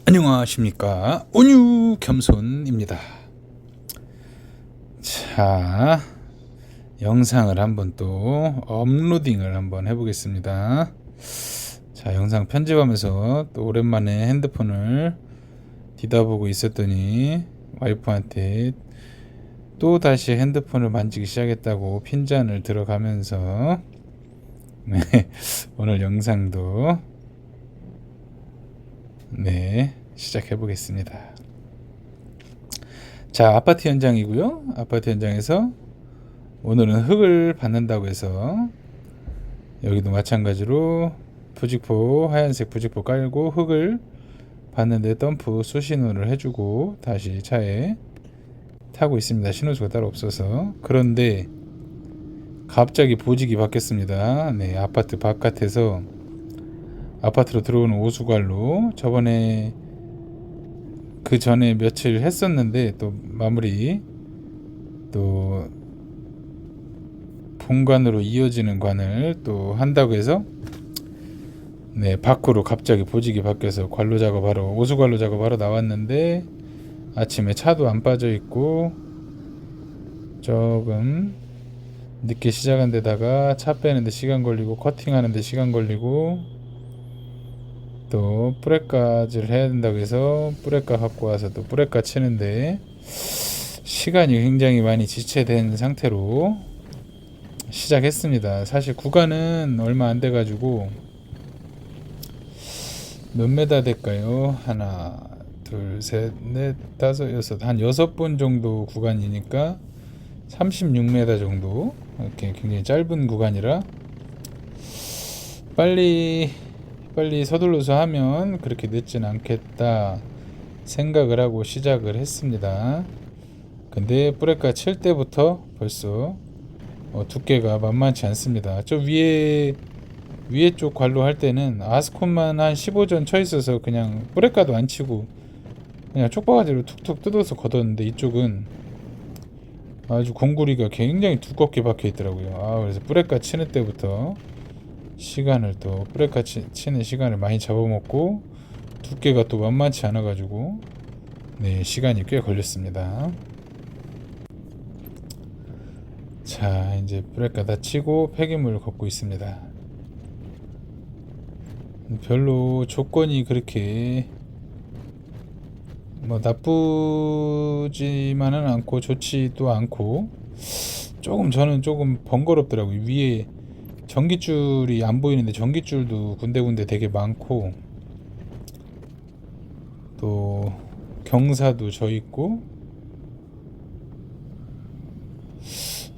안녕하십니까, 온유 겸손입니다. 자, 영상을 한번 또 업로딩을 한번 해보겠습니다. 자, 영상 편집하면서 또 오랜만에 핸드폰을 뒤다보고 있었더니 와이프한테 또 다시 핸드폰을 만지기 시작했다고 핀잔을 들어가면서 오늘 영상도 시작해 보겠습니다. 자, 아파트 현장이고요. 아파트 현장에서 오늘은 흙을 받는다고 해서 여기도 마찬가지로 부직포, 하얀색 부직포 깔고 흙을 받는데 덤프 수신호를 해주고 다시 차에 타고 있습니다. 신호수가 따로 없어서. 그런데 갑자기 보직이 바뀌었습니다. 아파트 바깥에서 아파트로 들어오는 오수관로, 저번에 그 전에 며칠 했었는데 또 마무리, 또 본관으로 이어지는 관을 또 한다고 해서 밖으로 갑자기 보직이 바뀌어서 관로 작업하러, 오수관로 작업하러 나왔는데 아침에 차도 안 빠져 있고 조금 늦게 시작한 데다가 차 빼는데 시간 걸리고 커팅하는데 시간 걸리고 또 뿌레까지를 해야 된다고 해서 뿌레까 갖고 와서 또 뿌레까 치는데 시간이 굉장히 많이 지체된 상태로 시작했습니다. 사실 구간은 얼마 안 돼가지고 몇 메다 될까요? 하나, 둘, 셋, 넷, 다섯, 여섯, 한 6번 정도 구간이니까 36m 정도, 이렇게 굉장히 짧은 구간이라 빨리 서둘러서 하면 그렇게 늦진 않겠다 생각을 하고 시작을 했습니다. 근데 뿌레까 칠 때부터 벌써 두께가 만만치 않습니다. 저 위에 쪽 관로 할 때는 아스콘만 한 15전 쳐 있어서 그냥 뿌레까도 안 치고 그냥 촉바가지로 툭툭 뜯어서 걷었는데 이쪽은 아주 공구리가 굉장히 두껍게 박혀 있더라고요. 그래서 뿌레까 치는 때부터 시간을 또 뿌레까 치는 시간을 많이 잡아먹고 두께가 또 만만치 않아 가지고 시간이 꽤 걸렸습니다. 자, 이제 뿌레까 다 치고 폐기물을 걷고 있습니다. 별로 조건이 그렇게 나쁘지만은 않고 좋지도 않고 저는 조금 번거롭더라고요. 위에 전깃줄이 안 보이는데 전깃줄도 군데군데 되게 많고 또 경사도 져 있고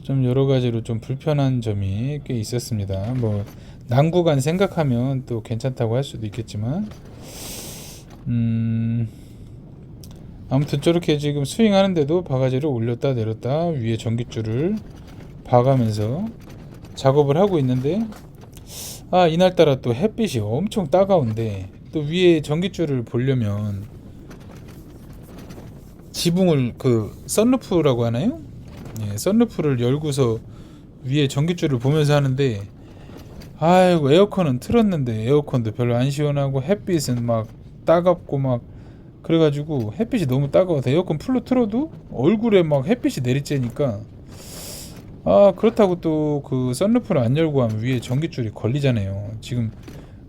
좀 여러 가지로 좀 불편한 점이 꽤 있었습니다. 난구간 생각하면 또 괜찮다고 할 수도 있겠지만 아무튼 저렇게 지금 스윙하는데도 바가지를 올렸다 내렸다 위에 전깃줄을 봐가면서 작업을 하고 있는데 이날따라 또 햇빛이 엄청 따가운데 또 위에 전깃줄을 보려면 지붕을 선루프라고 하나요? 선루프를 열고서 위에 전깃줄을 보면서 하는데 에어컨은 틀었는데 에어컨도 별로 안 시원하고 햇빛은 막 따갑고 막 그래가지고 햇빛이 너무 따가워서 에어컨 풀로 틀어도 얼굴에 막 햇빛이 내리쬐니까 그렇다고 또 그 선루프를 안 열고 하면 위에 전깃줄이 걸리잖아요. 지금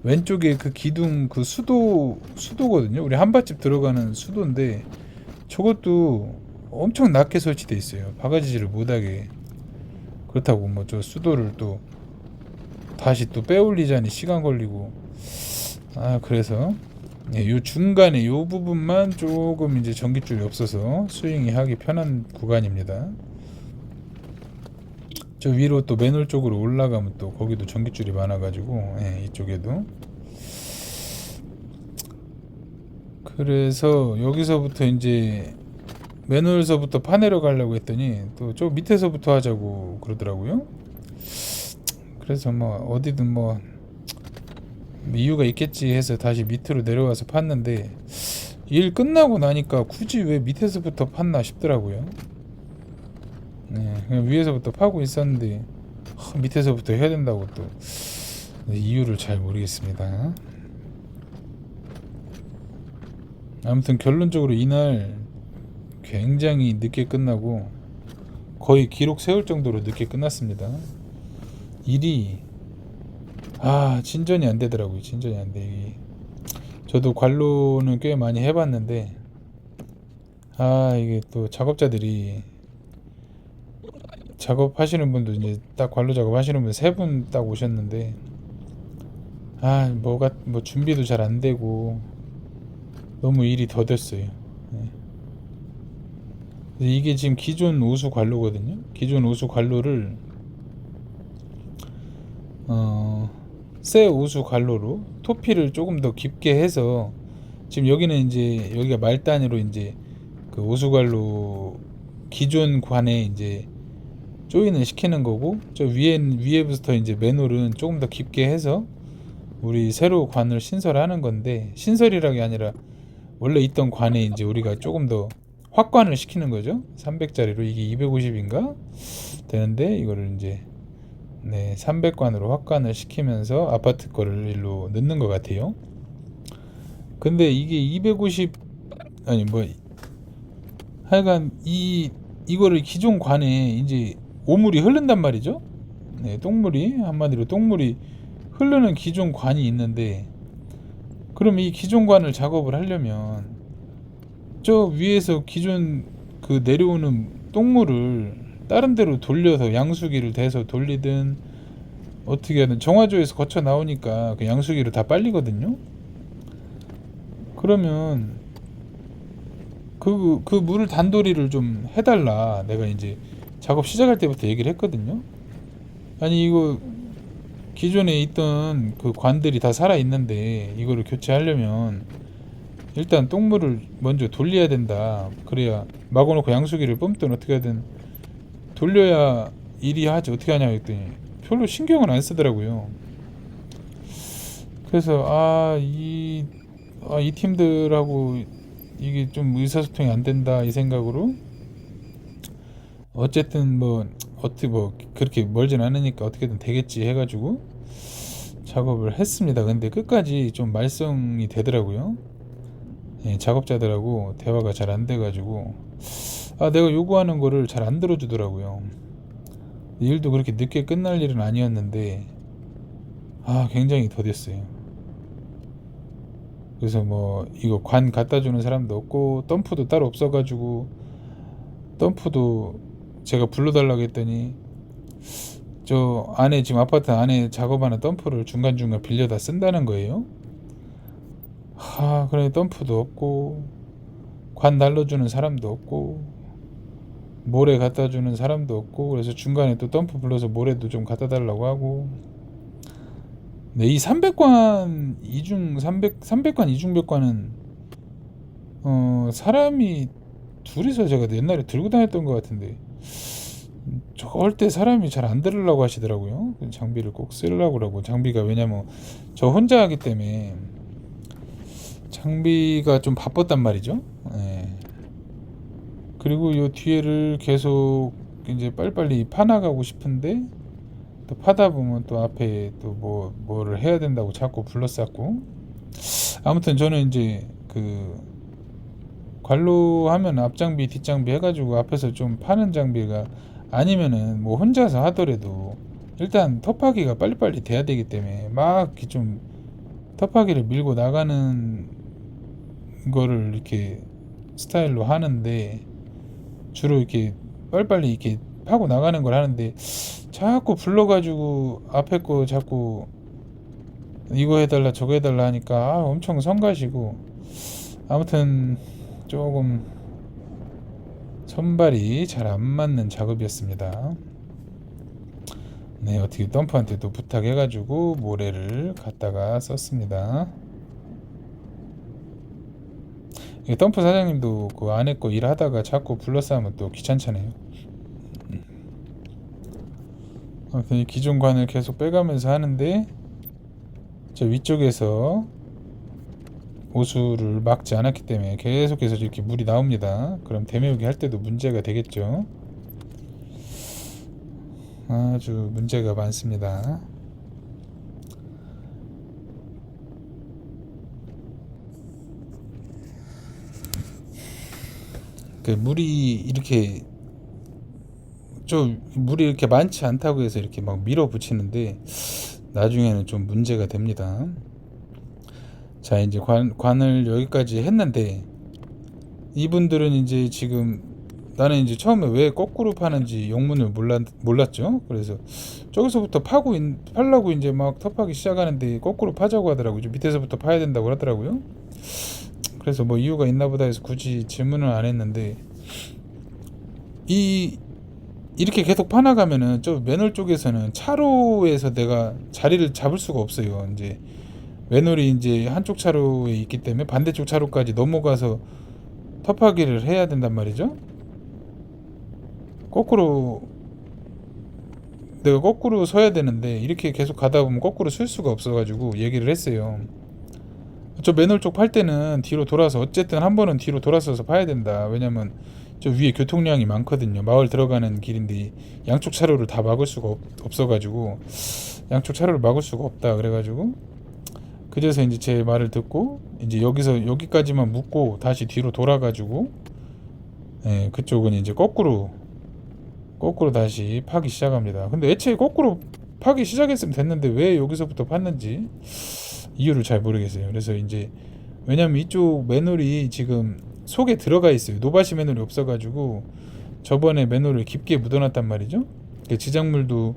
왼쪽에 그 기둥 그 수도거든요. 우리 한밭집 들어가는 수도인데 저것도 엄청 낮게 설치돼 있어요. 바가지질을 못하게. 그렇다고 저 수도를 또 다시 또 빼올리자니 시간 걸리고 그래서 요 중간에 요 부분만 조금 이제 전깃줄이 없어서 스윙이 하기 편한 구간입니다. 저 위로 또 맨홀 쪽으로 올라가면 또 거기도 전깃줄이 많아가지고 이쪽에도 그래서 여기서부터 이제 맨홀서부터 파내러 가려고 했더니 또 저 밑에서부터 하자고 그러더라고요. 그래서 어디든 이유가 있겠지 해서 다시 밑으로 내려와서 팠는데 일 끝나고 나니까 굳이 왜 밑에서부터 팠나 싶더라고요. 그냥 위에서부터 파고 있었는데 밑에서부터 해야 된다고 또 이유를 잘 모르겠습니다. 아무튼 결론적으로 이날 굉장히 늦게 끝나고 거의 기록 세울 정도로 늦게 끝났습니다. 일이 진전이 안 되더라고요. 진전이 안 돼. 저도 관로는 꽤 많이 해봤는데 이게 또 작업자들이 작업하시는 분도 이제 딱 관로 작업하시는 분 3분 딱 오셨는데 뭐 준비도 잘 안 되고 너무 일이 더뎠어요. 이게 지금 기존 우수 관로거든요. 기존 우수 관로를 새 우수 관로로 토피를 조금 더 깊게 해서 지금 여기는 이제 여기가 말단으로 이제 그 우수 관로 기존 관에 이제 조인을 시키는 거고, 저 위에부터 이제 맨홀은 조금 더 깊게 해서 우리 새로 관을 신설하는 건데, 신설이라는 게 아니라 원래 있던 관에 이제 우리가 조금 더 확관을 시키는 거죠. 300짜리로 이게 250인가 되는데 이거를 이제 300관으로 확관을 시키면서 아파트 거를 일로 넣는 것 같아요. 근데 이게 250 하여간 이거를 기존 관에 이제 오물이 흐른단 말이죠. 똥물이 한마디로 똥물이 흐르는 기존 관이 있는데, 그럼 이 기존 관을 작업을 하려면 저 위에서 기존 그 내려오는 똥물을 다른 데로 돌려서 양수기를 대서 돌리든 어떻게 하든 정화조에서 거쳐 나오니까 그 양수기로 다 빨리거든요. 그러면 그 물을 단도리를 좀 해달라, 내가 이제 작업 시작할 때부터 얘기를 했거든요. 아니 이거 기존에 있던 그 관들이 다 살아 있는데 이거를 교체하려면 일단 똥물을 먼저 돌려야 된다. 그래야 막아놓고 양수기를 뿜든 어떻게 하든 돌려야 일이 하지, 어떻게 하냐 했더니 별로 신경을 안 쓰더라고요. 그래서 이 팀들하고 이게 좀 의사소통이 안 된다 이 생각으로, 어쨌든 어떻게 그렇게 멀진 않으니까 어떻게든 되겠지 해가지고 작업을 했습니다. 근데 끝까지 좀 말썽이 되더라고요. 작업자들하고 대화가 잘 안 돼가지고 내가 요구하는 거를 잘 안 들어주더라고요. 일도 그렇게 늦게 끝날 일은 아니었는데 굉장히 더뎠어요. 그래서 이거 관 갖다 주는 사람도 없고 덤프도 따로 없어가지고, 덤프도 제가 불러달라고 했더니 저 안에 지금 아파트 안에 작업하는 덤프를 중간중간 빌려다 쓴다는 거예요. 그래 덤프도 없고 관 날려주는 사람도 없고 모래 갖다 주는 사람도 없고, 그래서 중간에 또 덤프 불러서 모래도 좀 갖다 달라고 하고. 이 300관 이중 300관 이중벽관은 사람이 둘이서 제가 옛날에 들고 다녔던 것 같은데 절대 사람이 잘 안 들으려고 하시더라고요. 장비를 꼭 쓰려고 그러고, 장비가 왜냐면 저 혼자 하기 때문에 장비가 좀 바빴단 말이죠. 그리고 요 뒤에를 계속 이제 빨리빨리 파나가고 싶은데 또 파다 보면 또 앞에 또 뭐를 해야 된다고 자꾸 불러쌌고. 아무튼 저는 이제 그 관로하면 앞장비 뒷장비 해가지고 앞에서 좀 파는 장비가 아니면은 혼자서 하더라도 일단 톱하기가 빨리빨리 돼야 되기 때문에 막 이렇게 좀 톱하기를 밀고 나가는 거를 이렇게 스타일로 하는데, 주로 이렇게 빨리빨리 이렇게 파고 나가는 걸 하는데 자꾸 불러가지고 앞에 거 자꾸 이거 해달라 저거 해달라 하니까 엄청 성가시고, 아무튼 조금 손발이 잘 안 맞는 작업이었습니다. 어떻게 덤프한테도 부탁해가지고 모래를 갖다가 썼습니다. 덤프 사장님도 그 안에 거 일하다가 자꾸 불러싸면 또 귀찮잖아요. 아무튼 이 기존 관을 계속 빼가면서 하는데 저 위쪽에서 오수를 막지 않았기 때문에 계속해서 이렇게 물이 나옵니다. 그럼 대매우기 할 때도 문제가 되겠죠. 아주 문제가 많습니다. 그 물이 이렇게 좀 물이 이렇게 많지 않다고 해서 이렇게 막 밀어붙이는데 나중에는 좀 문제가 됩니다. 자, 이제 관을 여기까지 했는데 이분들은 이제 지금 나는 이제 처음에 왜 거꾸로 파는지 영문을 몰랐죠. 그래서 저기서부터 팔라고 이제 막 텁하기 시작하는데 거꾸로 파자고 하더라고요. 밑에서부터 파야 된다고 하더라고요. 그래서 뭐 이유가 있나 보다 해서 굳이 질문을 안 했는데 이렇게 계속 파나가면은 저 맨홀 쪽에서는 차로에서 내가 자리를 잡을 수가 없어요. 이제 맨홀이 이제 한쪽 차로에 있기 때문에 반대쪽 차로까지 넘어가서 텁하기를 해야 된단 말이죠. 내가 거꾸로 서야 되는데 이렇게 계속 가다 보면 거꾸로 쓸 수가 없어가지고 얘기를 했어요. 저 맨홀 쪽 팔 때는 뒤로 돌아서 어쨌든 한 번은 뒤로 돌아서서 파야 된다. 왜냐면 저 위에 교통량이 많거든요. 마을 들어가는 길인데 양쪽 차로를 다 막을 수가 없어가지고 양쪽 차로를 막을 수가 없다. 그래가지고 그래서 이제 제 말을 듣고 이제 여기까지만 묶고 다시 뒤로 돌아가지고 그쪽은 이제 거꾸로 다시 파기 시작합니다. 근데 애초에 거꾸로 파기 시작했으면 됐는데 왜 여기서부터 팠는지 이유를 잘 모르겠어요. 그래서 이제 왜냐면 이쪽 맨홀이 지금 속에 들어가 있어요. 노바시 맨홀이 없어가지고 저번에 맨홀을 깊게 묻어놨단 말이죠. 그 지작물도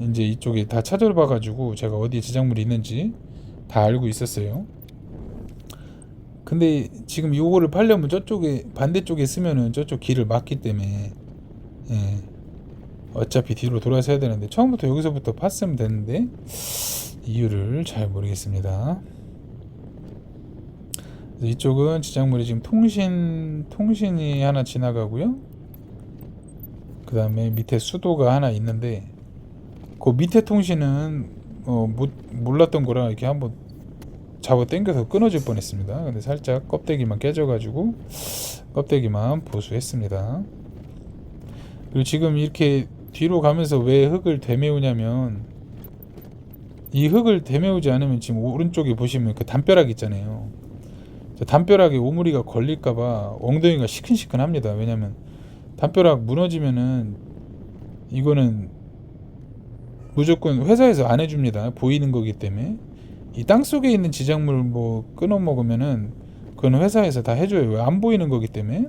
이제 이쪽에 다 찾아봐가지고 제가 어디에 지작물이 있는지 다 알고 있었어요. 근데 지금 요거를 팔려면 저쪽에 반대쪽에 쓰면은 저쪽 길을 막기 때문에 어차피 뒤로 돌아서 해야 되는데 처음부터 여기서부터 팠으면 되는데 이유를 잘 모르겠습니다. 이쪽은 지작물이 지금 통신이 하나 지나가고요. 그 다음에 밑에 수도가 하나 있는데 그 밑에 통신은 몰랐던 거라 이렇게 한번 잡아 당겨서 끊어질 뻔했습니다. 근데 살짝 껍데기만 깨져가지고 껍데기만 보수했습니다. 그리고 지금 이렇게 뒤로 가면서 왜 흙을 되메우냐면 이 흙을 되메우지 않으면 지금 오른쪽에 보시면 그 담벼락 있잖아요. 담벼락에 오므리가 걸릴까봐 엉덩이가 시큰시큰합니다. 왜냐면 담벼락 무너지면은 이거는 무조건 회사에서 안 해줍니다. 보이는 거기 때문에 이 땅속에 있는 지작물 뭐 끊어 먹으면은 그건 회사에서 다 해줘요. 왜 안 보이는 거기 때문에.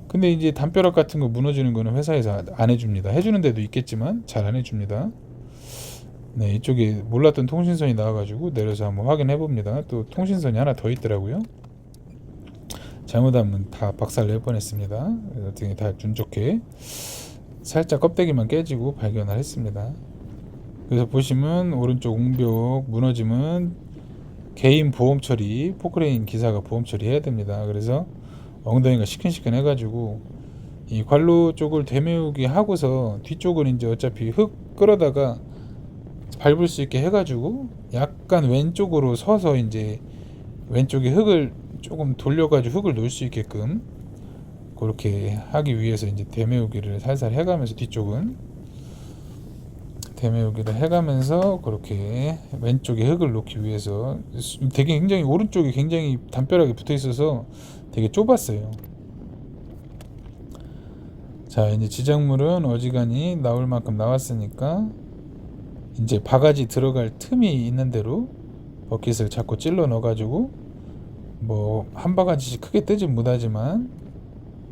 근데 이제 담벼락 같은 거 무너지는 거는 회사에서 안 해줍니다. 해주는 데도 있겠지만 잘 안 해줍니다. 네, 이쪽에 몰랐던 통신선이 나와가지고 내려서 한번 확인해 봅니다. 또 통신선이 하나 더 있더라고요. 잘못하면 다 박살 낼 뻔했습니다. 어떻게 다 운 좋게 살짝 껍데기만 깨지고 발견을 했습니다. 그래서 보시면 오른쪽 옹벽 무너짐은 개인 보험 처리, 포크레인 기사가 보험 처리해야 됩니다. 그래서 엉덩이가 시큰시큰 해가지고 이 관로 쪽을 되메우기 하고서 뒤쪽은 이제 어차피 흙 끌어다가 밟을 수 있게 해가지고 약간 왼쪽으로 서서 이제 왼쪽에 흙을 조금 돌려가지고 흙을 놓을 수 있게끔 그렇게 하기 위해서 이제 되메우기를 살살 해가면서 뒤쪽은 되메우기를 해가면서 그렇게 왼쪽에 흙을 놓기 위해서 되게 굉장히 오른쪽이 굉장히 담벼락에 붙어 있어서 되게 좁았어요. 자, 이제 지작물은 어지간히 나올 만큼 나왔으니까 이제 바가지 들어갈 틈이 있는 대로 버킷을 자꾸 찔러 넣어가지고 뭐 한 바가지씩 크게 뜨진 못하지만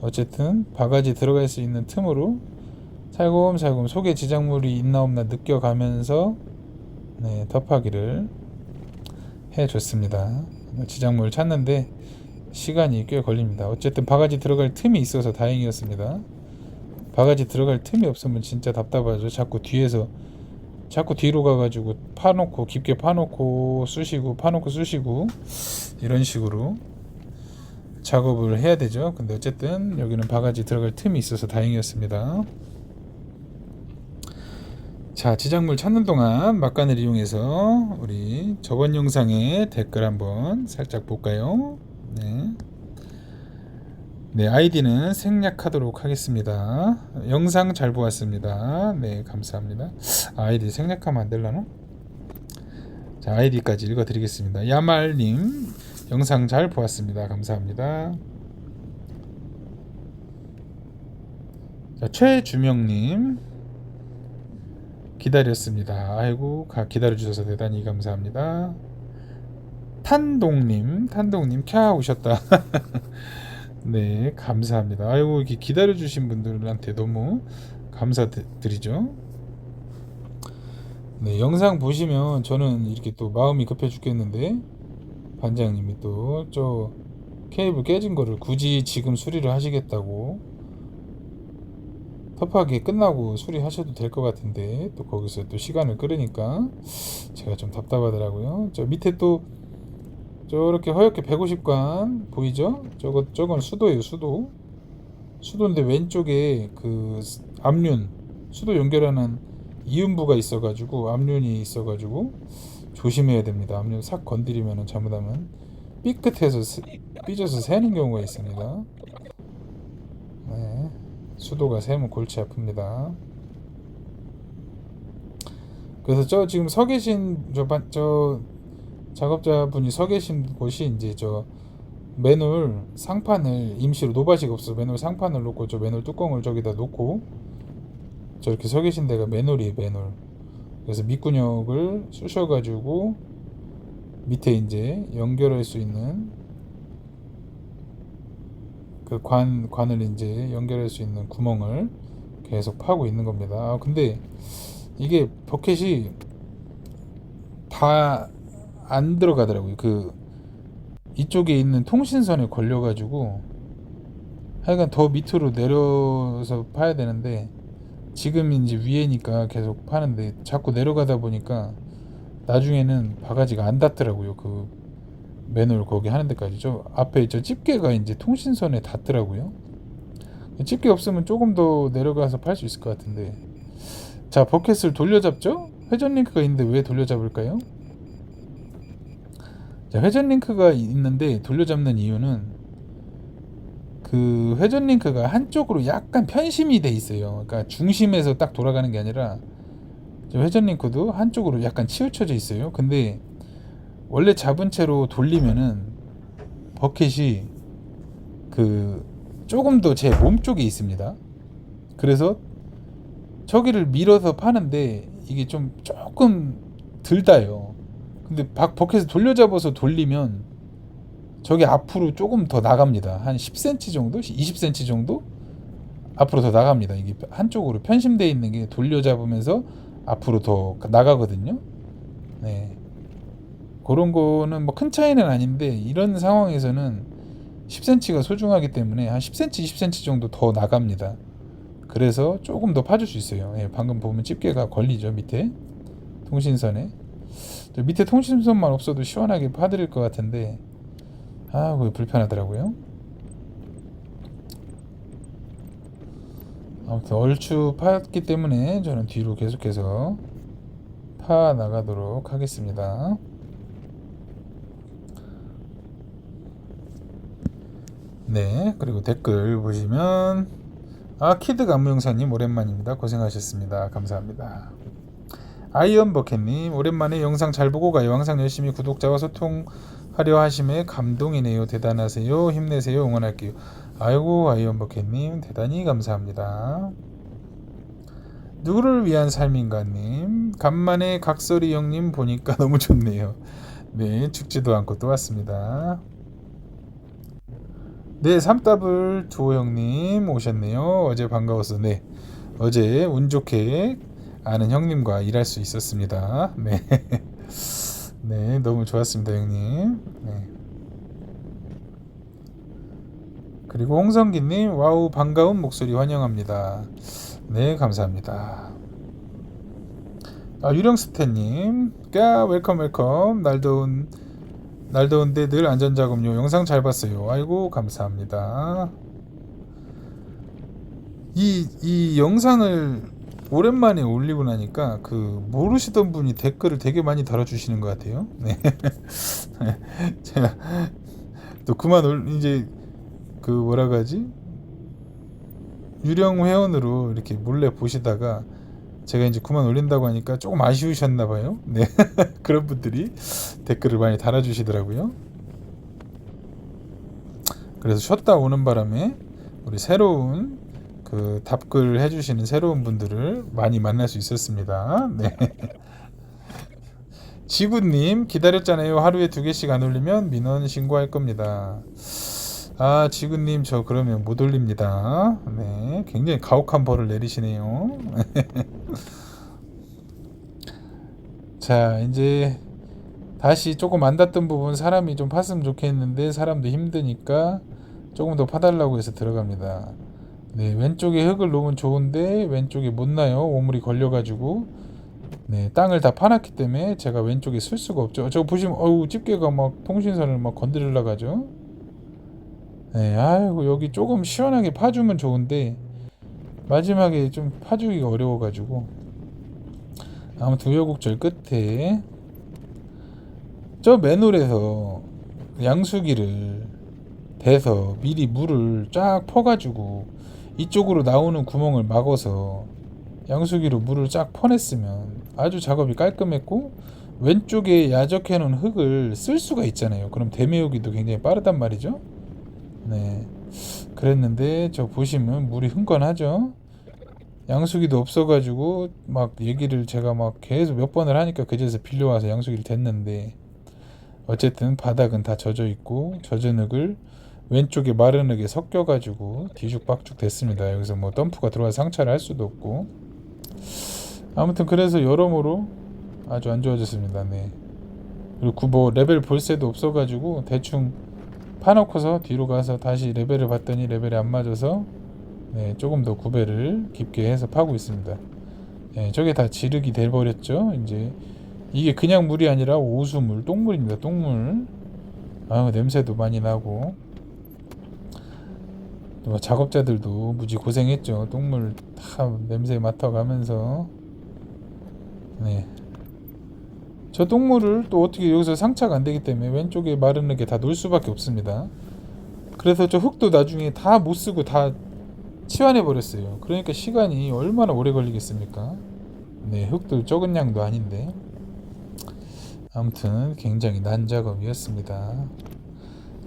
어쨌든 바가지 들어갈 수 있는 틈으로 살금살금 속에 지작물이 있나 없나 느껴가면서 덮하기를 해줬습니다. 지작물을 찾는데 시간이 꽤 걸립니다. 어쨌든 바가지 들어갈 틈이 있어서 다행이었습니다. 바가지 들어갈 틈이 없으면 진짜 답답하죠. 자꾸 뒤로 가가지고 파놓고 깊게 파놓고 쑤시고 파놓고 쑤시고 이런 식으로 작업을 해야 되죠. 근데 어쨌든 여기는 바가지 들어갈 틈이 있어서 다행이었습니다. 자, 지작물 찾는 동안 막간을 이용해서 우리 저번 영상에 댓글 한번 살짝 볼까요? 네, 아이디는 생략하도록 하겠습니다. 영상 잘 보았습니다. 네, 감사합니다. 아이디 생략하면 안 되려나? 자, 아이디까지 읽어드리겠습니다. 야말님, 영상 잘 보았습니다. 감사합니다. 자, 최주명님 기다렸습니다. 아이고 기다려주셔서 대단히 감사합니다. 탄동님 캬 오셨다. 네 감사합니다. 아이고 이렇게 기다려주신 분들한테 너무 감사드리죠. 네 영상 보시면 저는 이렇게 또 마음이 급해 죽겠는데 반장님이 또 저 케이블 깨진 거를 굳이 지금 수리를 하시겠다고, 터프하게 끝나고 수리하셔도 될 것 같은데 또 거기서 또 시간을 끌으니까 제가 좀 답답하더라고요. 저 밑에 또 저렇게 허옇게 150관 보이죠? 저건 수도예요. 수도인데 왼쪽에 그 압륜, 수도 연결하는 이음부가 있어가지고 압륜이 있어가지고 조심해야 됩니다. 압륜 싹 건드리면 잘못하면 삐끗해서 삐져서 새는 경우가 있습니다. 네, 수도가 새면 골치 아픕니다. 그래서 저 지금 서 계신 저 작업자분이 서 계신 곳이 이제 저 맨홀 상판을 임시로, 노바시가 없어서 맨홀 상판을 놓고 저 맨홀 뚜껑을 저기다 놓고 저렇게 서 계신 데가 맨홀이에요. 맨홀. 그래서 밑구녕을 쑤셔가지고 밑에 이제 연결할 수 있는 그 관을 이제 연결할 수 있는 구멍을 계속 파고 있는 겁니다. 근데 이게 버켓이 다 안 들어가더라고요. 그 이쪽에 있는 통신선에 걸려가지고 하여간 더 밑으로 내려서 파야 되는데 지금 이제 위에니까 계속 파는데 자꾸 내려가다 보니까 나중에는 바가지가 안 닿더라고요. 그 맨홀 거기 하는 데까지. 저 앞에 저 집게가 이제 통신선에 닿더라고요. 집게 없으면 조금 더 내려가서 팔 수 있을 것 같은데. 자, 버켓을 돌려잡죠? 회전 링크가 있는데 왜 돌려잡을까요? 자, 회전 링크가 있는데 돌려잡는 이유는 그 회전 링크가 한쪽으로 약간 편심이 돼 있어요. 그러니까 중심에서 딱 돌아가는 게 아니라 회전 링크도 한쪽으로 약간 치우쳐져 있어요. 근데 원래 잡은 채로 돌리면은 버켓이 그 조금 더 제 몸 쪽에 있습니다. 그래서 저기를 밀어서 파는데 이게 좀 조금 덜 닿아요. 근데 버켓을 돌려잡아서 돌리면 저게 앞으로 조금 더 나갑니다. 한 10cm 정도? 20cm 정도? 앞으로 더 나갑니다. 이게 한쪽으로 편심되어 있는 게 돌려잡으면서 앞으로 더 나가거든요. 네. 그런 거는 뭐 큰 차이는 아닌데 이런 상황에서는 10cm가 소중하기 때문에 한 10cm, 20cm 정도 더 나갑니다. 그래서 조금 더 파줄 수 있어요. 예, 방금 보면 집게가 걸리죠. 밑에 통신선에. 밑에 통신선만 없어도 시원하게 파드릴 것 같은데 그게 불편하더라고요. 아무튼 얼추 팠기 때문에 저는 뒤로 계속해서 파 나가도록 하겠습니다. 네, 그리고 댓글 보시면 키드 감무용사님 오랜만입니다. 고생하셨습니다. 감사합니다. 아이언버켓님 오랜만에 영상 잘 보고 가요. 항상 열심히 구독자와 소통하려 하심에 감동이네요. 대단하세요. 힘내세요. 응원할게요. 아이고 아이언버켓님 대단히 감사합니다. 누구를 위한 삶인가님 간만에 각설이 형님 보니까 너무 좋네요. 네, 죽지도 않고 또 왔습니다. 네, 3더블 두호 형님 오셨네요. 어제 반가워서 네, 어제 운 좋게 아는 형님과 일할 수 있었습니다. 네, 네, 너무 좋았습니다, 형님. 네. 그리고 홍성기님, 와우 반가운 목소리 환영합니다. 네, 감사합니다. 유령스태님, 웰컴 웰컴. 날 더운데 늘 안전작업요. 영상 잘 봤어요. 아이고 감사합니다. 이 영상을 오랜만에 올리고 나니까 모르시던 분이 댓글을 되게 많이 달아주시는 것 같아요. 네. 제가 또 이제 뭐라고 하지? 유령 회원으로 이렇게 몰래 보시다가 제가 이제 그만 올린다고 하니까 조금 아쉬우셨나봐요. 네. 그런 분들이 댓글을 많이 달아주시더라고요. 그래서 쉬었다 오는 바람에 우리 새로운 그 답글 해주시는 새로운 분들을 많이 만날 수 있었습니다. 네. 지구님 기다렸잖아요. 하루에 2개씩 안 올리면 민원 신고할 겁니다. 아, 지구님 저 그러면 못 올립니다. 네, 굉장히 가혹한 벌을 내리시네요. 자, 이제 다시 조금 안 닿던 부분 사람이 좀 팠으면 좋겠는데 사람도 힘드니까 조금 더 파달라고 해서 들어갑니다. 네, 왼쪽에 흙을 놓으면 좋은데 왼쪽에 못 나요. 오물이 걸려가지고. 네, 땅을 다 파놨기 때문에 제가 왼쪽에 쓸 수가 없죠. 저거 보시면 어우 집게가 막 통신선을 막 건드리려고 하죠. 네, 아이고 여기 조금 시원하게 파주면 좋은데 마지막에 좀 파주기가 어려워가지고 아무튼 우여곡절 끝에 저 맨홀에서 양수기를 대서 미리 물을 쫙 퍼가지고 이쪽으로 나오는 구멍을 막아서 양수기로 물을 쫙 퍼냈으면 아주 작업이 깔끔했고 왼쪽에 야적해 놓은 흙을 쓸 수가 있잖아요. 그럼 대메우기도 굉장히 빠르단 말이죠. 네, 그랬는데 저 보시면 물이 흥건하죠. 양수기도 없어가지고 막 얘기를 제가 막 계속 몇 번을 하니까 그제서 빌려와서 양수기를 댔는데 어쨌든 바닥은 다 젖어 있고 젖은 흙을 왼쪽에 마른 흙에 섞여가지고 뒤죽박죽 됐습니다. 여기서 뭐 덤프가 들어와서 상차를 할 수도 없고 아무튼 그래서 여러모로 아주 안 좋아졌습니다. 네. 그리고 뭐 레벨 볼 새도 없어가지고 대충 파놓고서 뒤로 가서 다시 레벨을 봤더니 레벨이 안 맞아서 네, 조금 더 구배를 깊게 해서 파고 있습니다. 네, 저게 다 지륵이 돼버렸죠. 이제 이게 그냥 물이 아니라 오수물, 똥물입니다. 똥물. 아, 냄새도 많이 나고 또 작업자들도 무지 고생했죠. 똥물 다 냄새 맡아가면서 네. 저 똥물을 또 어떻게 여기서 상차가 안 되기 때문에 왼쪽에 마른 흙에 다 놓을 수밖에 없습니다. 그래서 저 흙도 나중에 다 못 쓰고 다 치환해 버렸어요. 그러니까 시간이 얼마나 오래 걸리겠습니까? 네, 흙도 적은 양도 아닌데 아무튼 굉장히 난 작업이었습니다.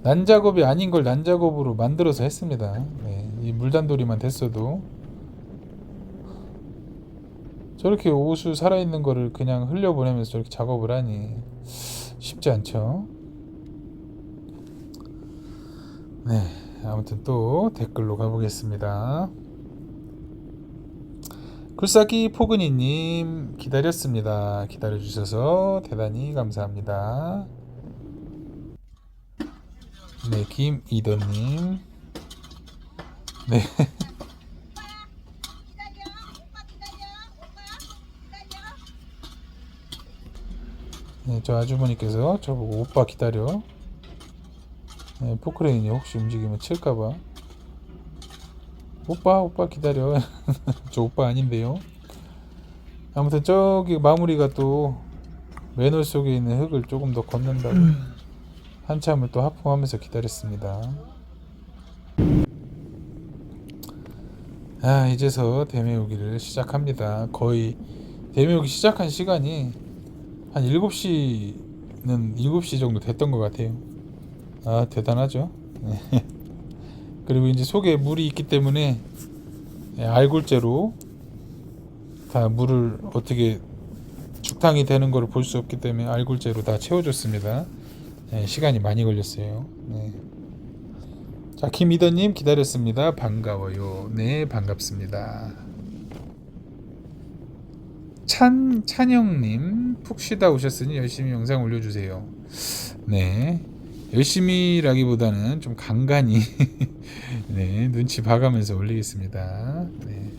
난 작업이 아닌 걸 난 작업으로 만들어서 했습니다. 네, 이 물단돌이만 됐어도 저렇게 오수 살아있는 거를 그냥 흘려보내면서 저렇게 작업을 하니 쉽지 않죠. 네, 아무튼 또 댓글로 가보겠습니다. 굴삭기 포근이님 기다렸습니다. 기다려주셔서 대단히 감사합니다. 네, 김이더님 네. 네, 저 아주머니께서 저보고 오빠 기다려. 네, 포크레인이 혹시 움직이면 칠까봐 오빠 기다려. 저 오빠 아닌데요. 아무튼 저기 마무리가 또 맨홀 속에 있는 흙을 조금 더 걷는다고 한참을 또 하품하면서 기다렸습니다. 아, 이제서 대메우기를 시작합니다. 거의 대메우기 시작한 시간이 한 7시는 7시 정도 됐던 것 같아요. 아, 대단하죠. 네. 그리고 이제 속에 물이 있기 때문에 알골제로 다 물을 어떻게 죽탕이 되는 걸 볼 수 없기 때문에 알골제로 다 채워줬습니다. 네, 시간이 많이 걸렸어요. 네. 자, 김이더님 기다렸습니다. 반가워요. 네, 반갑습니다. 찬영님 푹 쉬다 오셨으니 열심히 영상 올려주세요. 네, 열심히라기보다는 좀 간간히 네, 눈치 봐가면서 올리겠습니다. 네.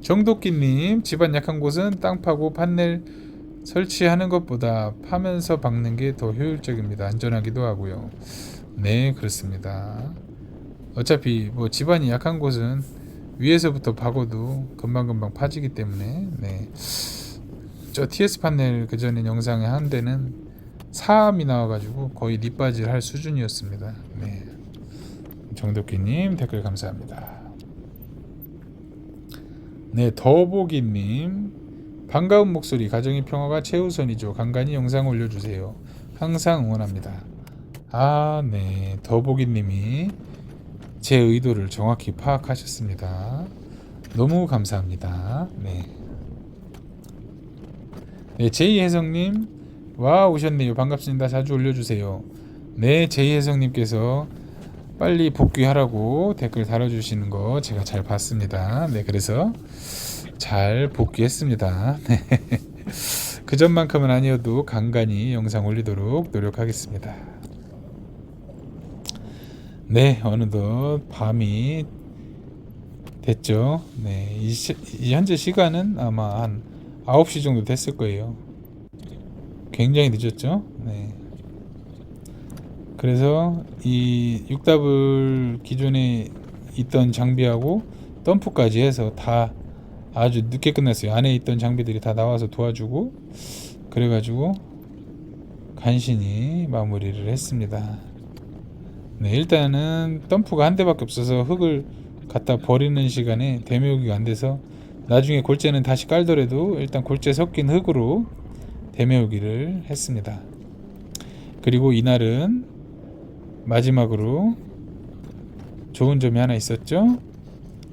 정도끼님 집안 약한 곳은 땅 파고 판넬 설치하는 것보다 파면서 박는 게 더 효율적입니다. 안전하기도 하고요. 네, 그렇습니다. 어차피 뭐 집안이 약한 곳은 위에서부터 박아도 금방금방 파지기 때문에 네. 저 TS 판넬 그 전에 영상에 한 데는 사암이 나와가지고 거의 밑바질 할 수준이었습니다. 네. 정덕기님 댓글 감사합니다. 네, 더보기님 반가운 목소리 가정의 평화가 최우선이죠. 간간히 영상 올려주세요. 항상 응원합니다. 아, 네, 더보기님이 제 의도를 정확히 파악하셨습니다. 너무 감사합니다. 네. 네, 제이혜성님, 와 오셨네요. 반갑습니다. 자주 올려주세요. 네, 제이혜성님께서 빨리 복귀하라고 댓글 달아주시는 거 제가 잘 봤습니다. 네, 그래서 잘 복귀했습니다. 네. 그 전만큼은 아니어도 간간히 영상 올리도록 노력하겠습니다. 네, 어느덧 밤이 됐죠. 네, 이 현재 시간은 아마 한 9시 정도 됐을 거예요. 굉장히 늦었죠. 네. 그래서 이 6답을 기존에 있던 장비하고 덤프까지 해서 다 아주 늦게 끝났어요. 안에 있던 장비들이 다 나와서 도와주고 그래가지고 간신히 마무리를 했습니다. 네, 일단은 덤프가 한 대밖에 없어서 흙을 갖다 버리는 시간에 대매우기가 안 돼서 나중에 골재는 다시 깔더라도 일단 골재 섞인 흙으로 대매우기를 했습니다. 그리고 이날은 마지막으로 좋은 점이 하나 있었죠.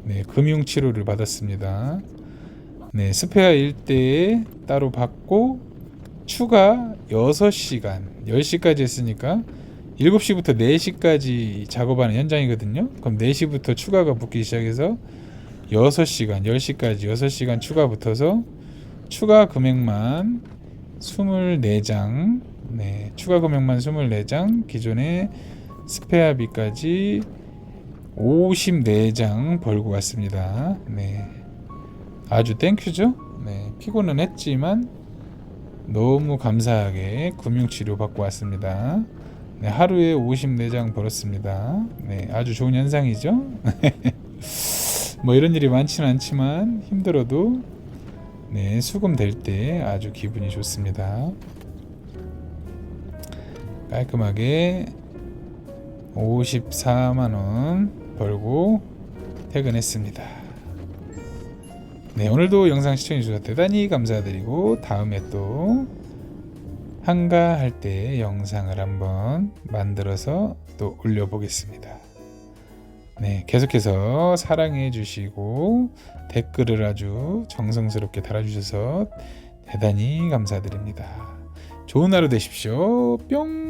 네, 금융 치료를 받았습니다. 네, 스페어 일대에 따로 받고 추가 6시간 10시까지 했으니까 7시부터 4시까지 작업하는 현장이거든요. 그럼 4시부터 추가가 붙기 시작해서 6시간 10시까지 6시간 추가 붙어서 추가 금액만 24장, 네, 추가 금액만 24장, 기존의 스페어비까지 54장 벌고 왔습니다. 네, 아주 땡큐죠. 네, 피곤은 했지만 너무 감사하게 금융치료 받고 왔습니다. 네, 하루에 54장 벌었습니다. 네, 아주 좋은 현상이죠. 뭐 이런 일이 많지는 않지만 힘들어도 네, 수금될 때 아주 기분이 좋습니다. 깔끔하게 54만원 벌고 퇴근했습니다. 네, 오늘도 영상 시청해주셔서 대단히 감사드리고 다음에 또 한가할 때 영상을 한번 만들어서 또 올려보겠습니다. 네, 계속해서 사랑해 주시고 댓글을 아주 정성스럽게 달아주셔서 대단히 감사드립니다. 좋은 하루 되십시오. 뿅.